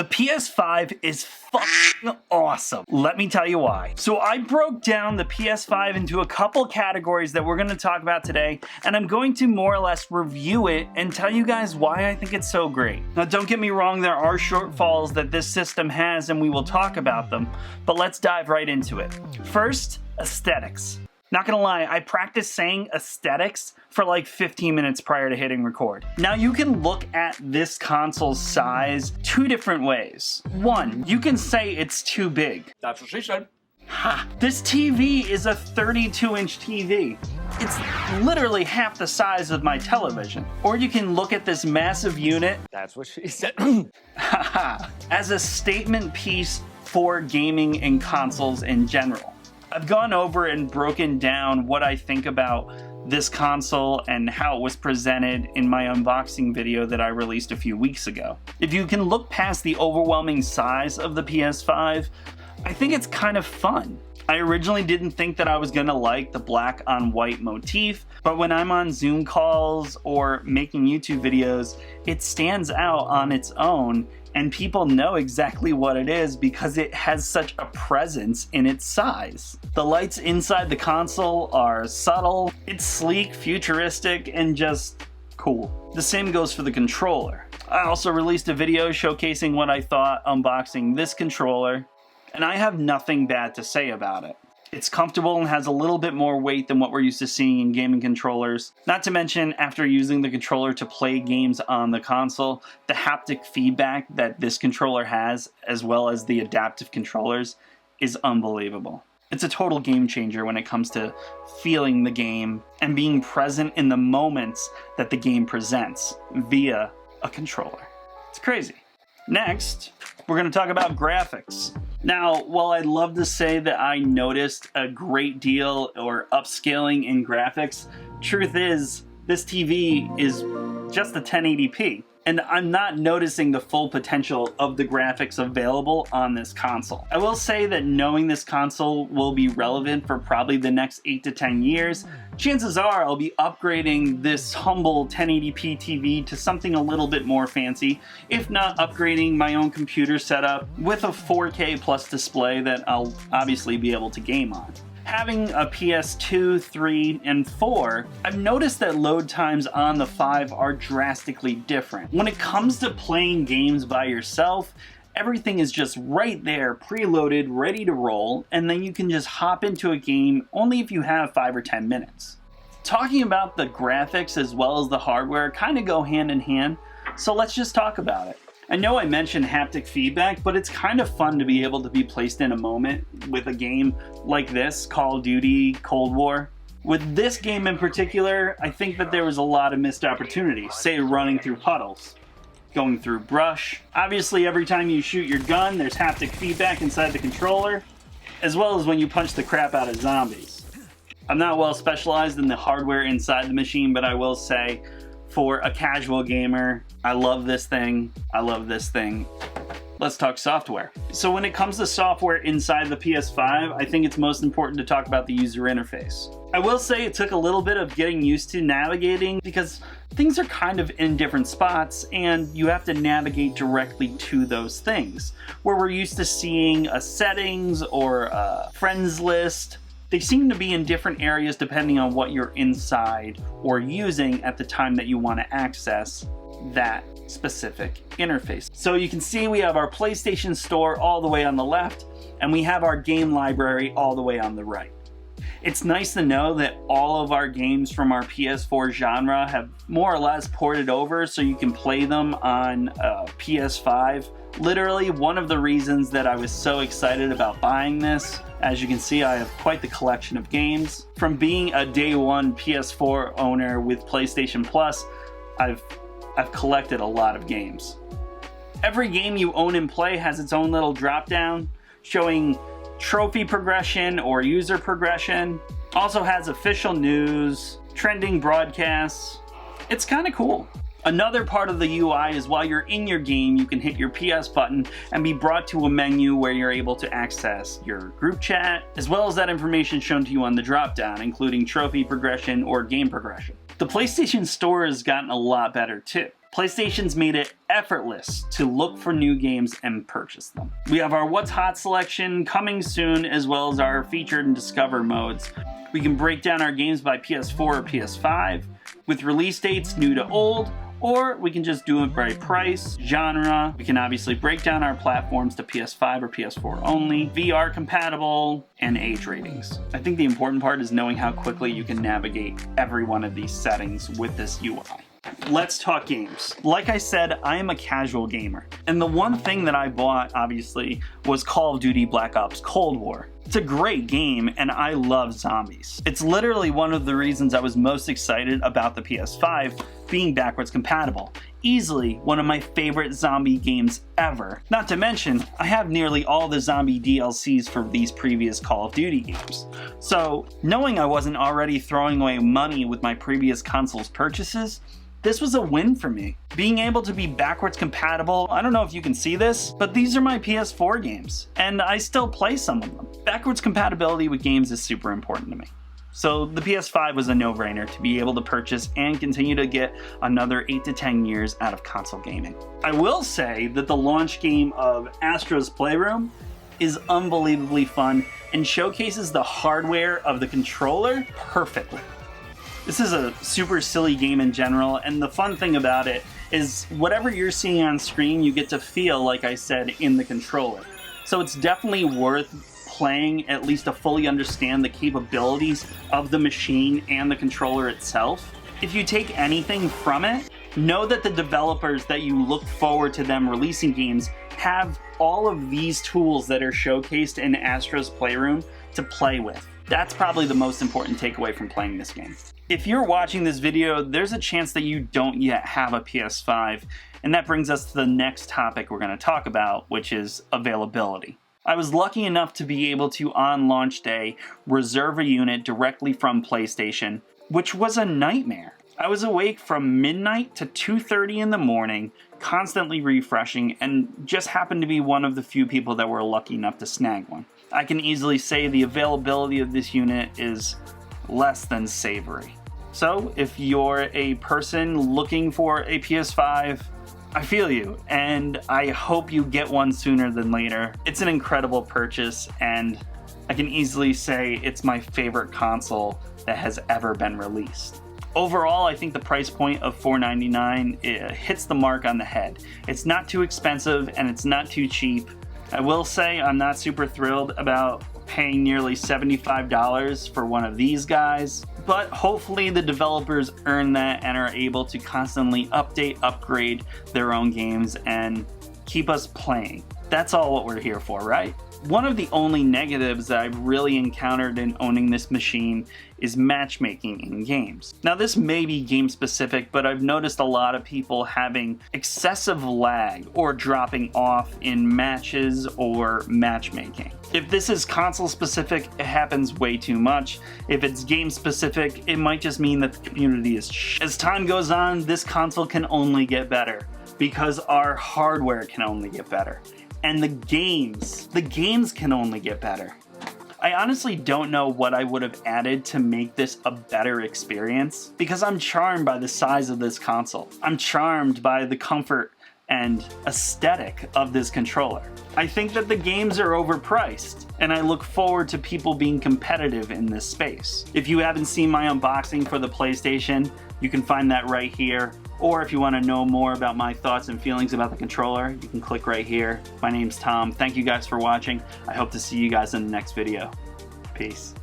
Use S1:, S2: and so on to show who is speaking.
S1: The PS5 is fucking awesome. Let me tell you why. So I broke down the PS5 into a couple categories that we're gonna talk about today, and I'm going to more or less review it and tell you guys why I think it's so great. Now don't get me wrong, there are shortfalls that this system has and we will talk about them, but let's dive right into it. First, aesthetics. Not gonna lie, I practiced saying aesthetics for like 15 minutes prior to hitting record. Now you can look at this console's size two different ways. One, you can say it's too big.
S2: That's what she said.
S1: Ha! This TV is a 32-inch TV. It's literally half the size of my television. Or you can look at this massive unit.
S2: That's what she said.
S1: As a statement piece for gaming and consoles in general. I've gone over and broken down what I think about this console and how it was presented in my unboxing video that I released a few weeks ago. If you can look past the overwhelming size of the PS5, I think it's kind of fun. I originally didn't think that I was gonna like the black on white motif, but when I'm on Zoom calls or making YouTube videos, it stands out on its own and people know exactly what it is because it has such a presence in its size. The lights inside the console are subtle, it's sleek, futuristic, and just cool. The same goes for the controller. I also released a video showcasing what I thought unboxing this controller, and I have nothing bad to say about it. It's comfortable and has a little bit more weight than what we're used to seeing in gaming controllers. Not to mention, after using the controller to play games on the console, the haptic feedback that this controller has, as well as the adaptive controllers, is unbelievable. It's a total game changer when it comes to feeling the game and being present in the moments that the game presents via a controller. It's crazy. Next, we're going to talk about graphics. Now, while I'd love to say that I noticed a great deal or upscaling in graphics, truth is, this TV is just a 1080p. And I'm not noticing the full potential of the graphics available on this console. I will say that knowing this console will be relevant for probably the next 8 to 10 years, chances are I'll be upgrading this humble 1080p TV to something a little bit more fancy, if not upgrading my own computer setup with a 4K plus display that I'll obviously be able to game on. Having a PS2, 3, and 4, I've noticed that load times on the 5 are drastically different. When it comes to playing games by yourself, everything is just right there, preloaded, ready to roll, and then you can just hop into a game only if you have 5 or 10 minutes. Talking about the graphics as well as the hardware kind of go hand in hand, so let's just talk about it. I know I mentioned haptic feedback, but it's kind of fun to be able to be placed in a moment with a game like this, Call of Duty Cold War. With this game in particular, I think that there was a lot of missed opportunities, say running through puddles, going through brush. Obviously, every time you shoot your gun, there's haptic feedback inside the controller, as well as when you punch the crap out of zombies. I'm not well specialized in the hardware inside the machine, but I will say, for a casual gamer, I love this thing. I love this thing. Let's talk software. So when it comes to software inside the PS5, I think it's most important to talk about the user interface. I will say it took a little bit of getting used to navigating because things are kind of in different spots and you have to navigate directly to those things. Where we're used to seeing a settings or a friends list, they seem to be in different areas depending on what you're inside or using at the time that you want to access that specific interface. So you can see we have our PlayStation Store all the way on the left, and we have our game library all the way on the right. It's nice to know that all of our games from our PS4 genre have more or less ported over so you can play them on PS5. Literally, one of the reasons that I was so excited about buying this, as you can see, I have quite the collection of games. From being a day one PS4 owner with PlayStation Plus, I've collected a lot of games. Every game you own and play has its own little drop down showing trophy progression or user progression. Also has official news, trending broadcasts. It's kind of cool. Another part of the UI is while you're in your game, you can hit your PS button and be brought to a menu where you're able to access your group chat, as well as that information shown to you on the drop down, including trophy progression or game progression. The PlayStation Store has gotten a lot better too. PlayStation's made it effortless to look for new games and purchase them. We have our What's Hot selection coming soon, as well as our featured and discover modes. We can break down our games by PS4 or PS5, with release dates new to old, or we can just do it by price, genre. We can obviously break down our platforms to PS5 or PS4 only, VR compatible, and age ratings. I think the important part is knowing how quickly you can navigate every one of these settings with this UI. Let's talk games. Like I said, I am a casual gamer, and the one thing that I bought, obviously, was Call of Duty Black Ops Cold War. It's a great game, and I love zombies. It's literally one of the reasons I was most excited about the PS5 being backwards compatible. Easily one of my favorite zombie games ever. Not to mention, I have nearly all the zombie DLCs for these previous Call of Duty games. So, knowing I wasn't already throwing away money with my previous console's purchases, this was a win for me. Being able to be backwards compatible, I don't know if you can see this, but these are my PS4 games, and I still play some of them. Backwards compatibility with games is super important to me. So the PS5 was a no-brainer to be able to purchase and continue to get another 8 to 10 years out of console gaming. I will say that the launch game of Astro's Playroom is unbelievably fun and showcases the hardware of the controller perfectly. This is a super silly game in general, and the fun thing about it is whatever you're seeing on screen, you get to feel, like I said, in the controller. So it's definitely worth playing, at least to fully understand the capabilities of the machine and the controller itself. If you take anything from it, know that the developers that you look forward to them releasing games have all of these tools that are showcased in Astro's Playroom to play with. That's probably the most important takeaway from playing this game. If you're watching this video, there's a chance that you don't yet have a PS5, and that brings us to the next topic we're going to talk about, which is availability. I was lucky enough to be able to, on launch day, reserve a unit directly from PlayStation, which was a nightmare. I was awake from midnight to 2:30 in the morning, constantly refreshing, and just happened to be one of the few people that were lucky enough to snag one. I can easily say the availability of this unit is less than savory. So if you're a person looking for a PS5, I feel you, and I hope you get one sooner than later. It's an incredible purchase, and I can easily say it's my favorite console that has ever been released. Overall, I think the price point of $499 hits the mark on the head. It's not too expensive and it's not too cheap. I will say I'm not super thrilled about paying nearly $75 for one of these guys, but hopefully the developers earn that and are able to constantly update, upgrade their own games and keep us playing. That's all what we're here for, right? One of the only negatives that I've really encountered in owning this machine is matchmaking in games. Now this may be game specific, but I've noticed a lot of people having excessive lag or dropping off in matches or matchmaking. If this is console specific, it happens way too much. If it's game specific, it might just mean that the community is As time goes on, this console can only get better because our hardware can only get better. And the games can only get better. I honestly don't know what I would have added to make this a better experience because I'm charmed by the size of this console. I'm charmed by the comfort and aesthetic of this controller. I think that the games are overpriced, and I look forward to people being competitive in this space. If you haven't seen my unboxing for the PlayStation, you can find that right here. Or if you want to know more about my thoughts and feelings about the controller, you can click right here. My name's Tom. Thank you guys for watching. I hope to see you guys in the next video. Peace.